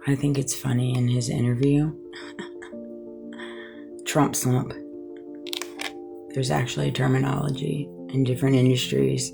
I think it's funny in his interview, Trump slump. There's actually a terminology in different industries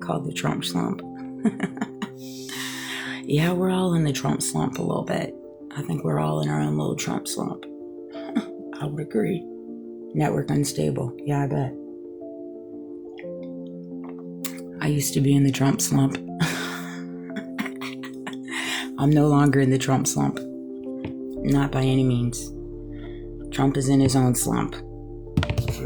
called the Trump slump. Yeah, we're all in the Trump slump a little bit. I think we're all in our own little Trump slump. I would agree. Network unstable. Yeah, I bet. I used to be in the Trump slump. I'm no longer in the Trump slump. Not by any means. Trump is in his own slump.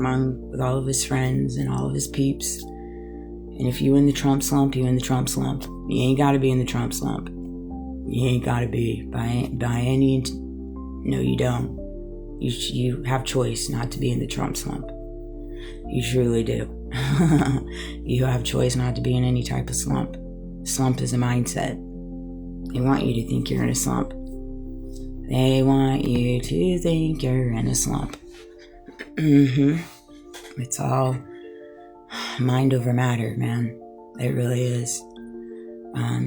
With all of his friends and all of his peeps. And if you in the Trump slump, you in the Trump slump. You ain't got to be in the Trump slump. You ain't got to be. By any... No, you don't. You have choice not to be in the Trump slump. You truly do. You have choice not to be in any type of slump. Slump is a mindset. They want you to think you're in a slump. They want you to think you're in a slump. It's all mind over matter, man. It really is.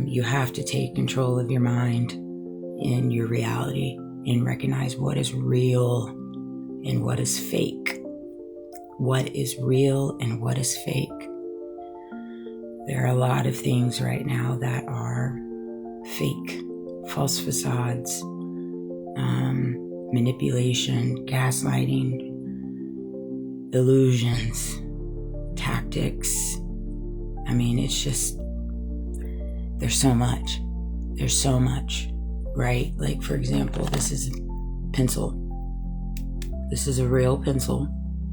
You have to take control of your mind and your reality and recognize what is real and what is fake. What is real and what is fake. There are a lot of things right now that are fake. False facades, manipulation, gaslighting, illusions, tactics. I mean, it's just, there's so much. There's so much, right? Like, for example, this is a pencil. This is a real pencil.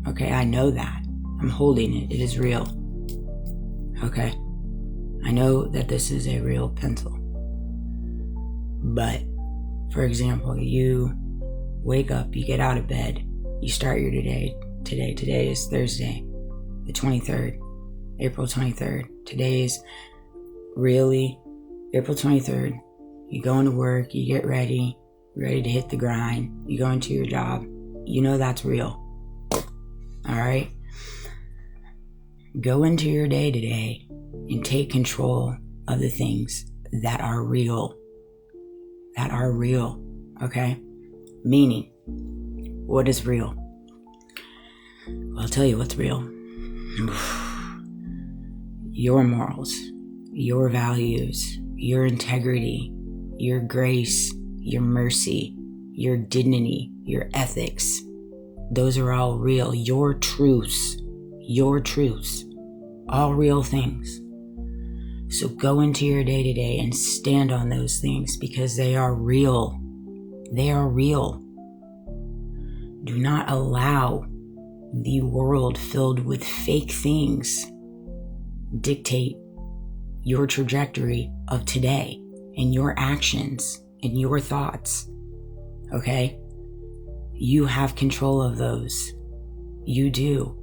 Okay, I know that. I'm holding it. It is real. Okay? I know that this is a real pencil. But, for example, you wake up, you get out of bed, you start your day. Today is Thursday, the 23rd, April 23rd. Today is really April 23rd. You go into work, you get ready to hit the grind. You go into your job. You know that's real. All right? Go into your day today and take control of the things that are real. That are real, okay? Meaning, what is real? Well, I'll tell you what's real. Your morals, your values, your integrity, your grace, your mercy, your dignity, your ethics. Those are all real. Your truths, all real things. So go into your day today and stand on those things because they are real. They are real. Do not allow the world filled with fake things dictate your trajectory of today and your actions and your thoughts. Okay? You have control of those. You do.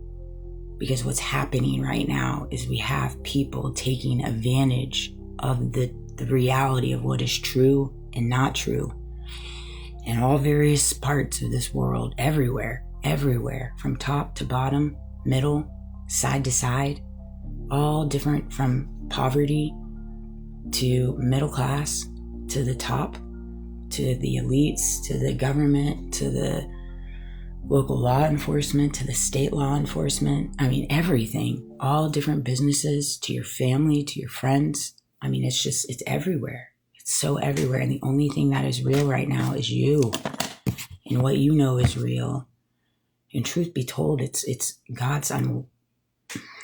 Because what's happening right now is we have people taking advantage of the reality of what is true and not true in all various parts of this world, everywhere, from top to bottom, middle, side to side, all different, from poverty to middle class, to the top, to the elites, to the government, to the local law enforcement, to the state law enforcement. I mean, everything, all different businesses, to your family, to your friends. I mean, it's everywhere. It's so everywhere. And the only thing that is real right now is you and what you know is real. And truth be told, it's God's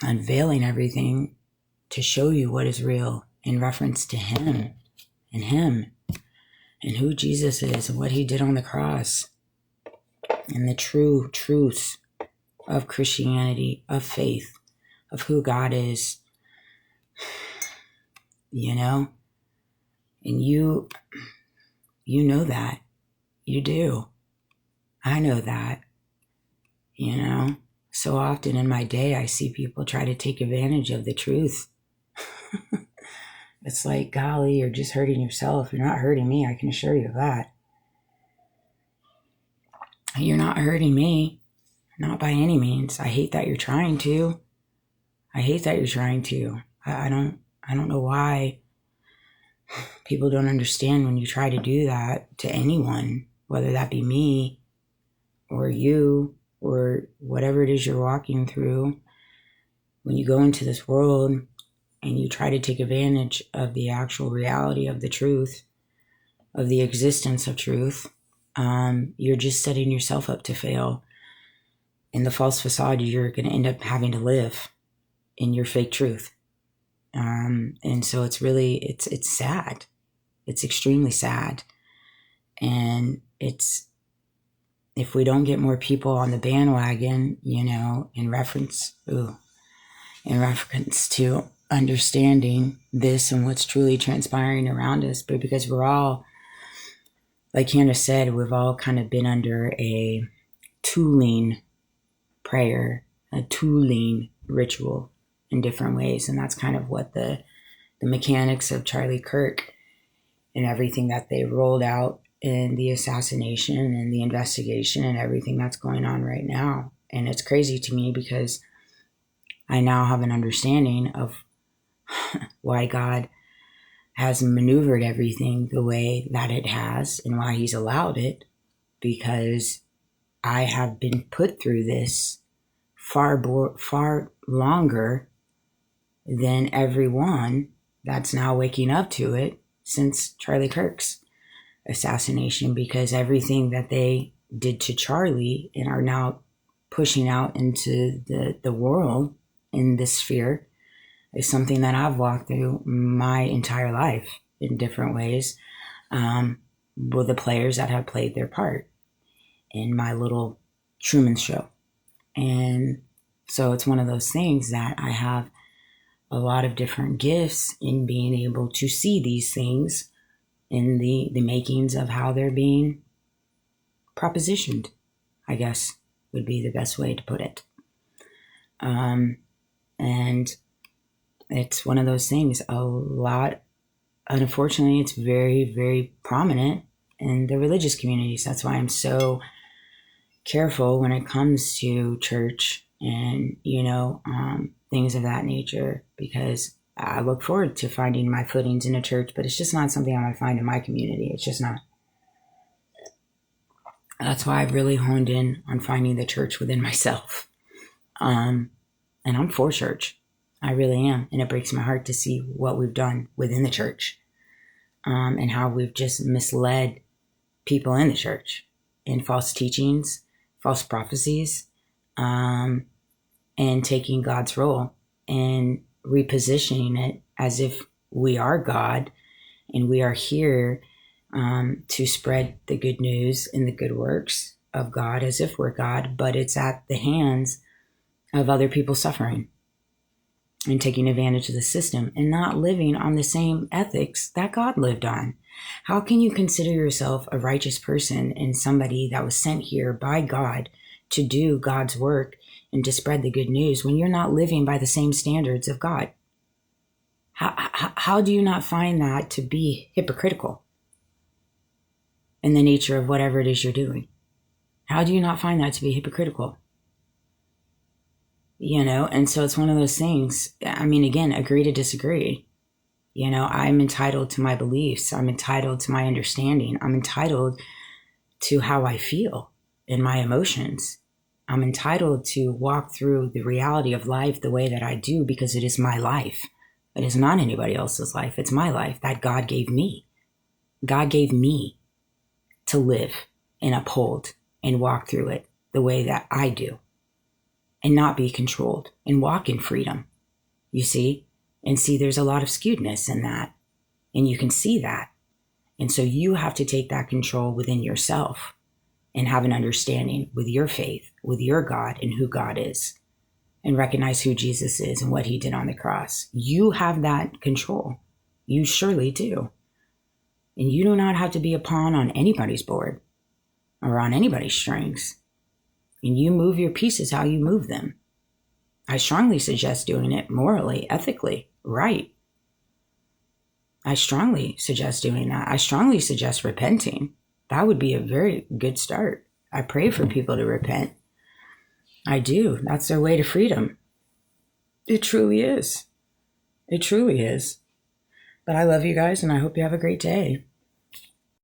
unveiling everything to show you what is real in reference to Him and who Jesus is and what He did on the cross. And the true truths of Christianity, of faith, of who God is, you know? And you know that. You do. I know that, you know? So often in my day, I see people try to take advantage of the truth. It's like, golly, you're just hurting yourself. You're not hurting me, I can assure you of that. You're not hurting me. Not by any means. I hate that you're trying to. I don't know why People don't understand when you try to do that to anyone, whether that be me or you or whatever it is you're walking through. When you go into this world and you try to take advantage of the actual reality of the truth, of the existence of truth, you're just setting yourself up to fail. In the false facade, you're going to end up having to live in your fake truth. And so it's really, it's sad. It's extremely sad. And it's, if we don't get more people on the bandwagon, in reference to understanding this and what's truly transpiring around us, but because we're all, like Hannah said, we've all kind of been under a tooling prayer, a tooling ritual in different ways. And that's kind of what the mechanics of Charlie Kirk and everything that they rolled out in the assassination and the investigation and everything that's going on right now. And it's crazy to me because I now have an understanding of why God has maneuvered everything the way that it has and why he's allowed it, because I have been put through this far longer than everyone that's now waking up to it since Charlie Kirk's assassination, because everything that they did to Charlie and are now pushing out into the world in this sphere is something that I've walked through my entire life in different ways, with the players that have played their part in my little Truman Show. And so it's one of those things that I have a lot of different gifts in being able to see these things in the makings of how they're being propositioned, I guess would be the best way to put it. And it's one of those things, unfortunately, it's very, very prominent in the religious communities. That's why I'm so careful when it comes to church and, things of that nature, because I look forward to finding my footings in a church, but it's just not something I'm going to find in my community. It's just not. That's why I've really honed in on finding the church within myself. And I'm for church. I really am. And it breaks my heart to see what we've done within the church, and how we've just misled people in the church in false teachings, false prophecies, and taking God's role and repositioning it as if we are God and we are here to spread the good news and the good works of God as if we're God, but it's at the hands of other people suffering and taking advantage of the system and not living on the same ethics that God lived on. How can you consider yourself a righteous person and somebody that was sent here by God to do God's work and to spread the good news when you're not living by the same standards of God? How do you not find that to be hypocritical in the nature of whatever it is you're doing? How do you not find that to be hypocritical? And so it's one of those things. I mean, again, agree to disagree. I'm entitled to my beliefs. I'm entitled to my understanding. I'm entitled to how I feel and my emotions. I'm entitled to walk through the reality of life the way that I do, because it is my life. It is not anybody else's life. It's my life that God gave me. God gave me to live and uphold and walk through it the way that I do, and not be controlled and walk in freedom, you see? And see, there's a lot of skewedness in that, and you can see that. And so you have to take that control within yourself and have an understanding with your faith, with your God and who God is, and recognize who Jesus is and what he did on the cross. You have that control. You surely do. And you do not have to be a pawn on anybody's board or on anybody's strings. And you move your pieces how you move them. I strongly suggest doing it morally, ethically, right. I strongly suggest doing that. I strongly suggest repenting. That would be a very good start. I pray for people to repent. I do. That's their way to freedom. It truly is. It truly is. But I love you guys, and I hope you have a great day.